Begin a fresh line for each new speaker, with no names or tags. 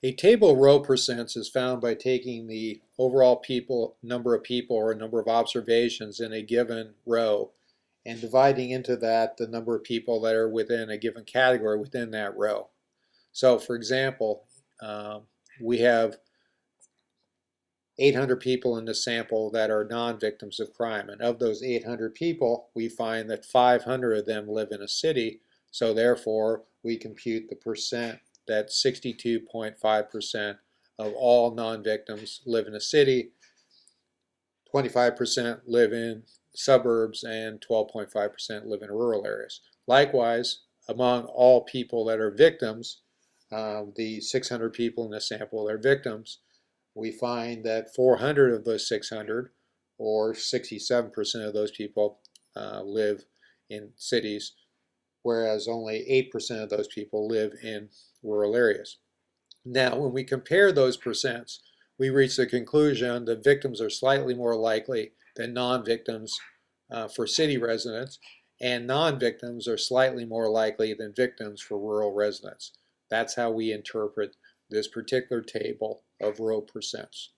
A table of row percents is found by taking the overall number of people or number of observations in a given row and dividing into that the number of people that are within a given category within that row. So for example, we have 800 people in the sample that are non-victims of crime. And of those 800 people, we find that 500 of them live in a city. So therefore, we compute the percent that 62.5% of all non-victims live in a city, 25% live in suburbs, and 12.5% live in rural areas. Likewise, among all people that are victims, the 600 people in the sample that are victims, we find that 400 of those 600, or 67% of those people, live in cities, whereas only 8% of those people live in rural areas. Now, when we compare those percents, we reach the conclusion that victims are slightly more likely than non-victims for city residents, and non-victims are slightly more likely than victims for rural residents. That's how we interpret this particular table of row percents.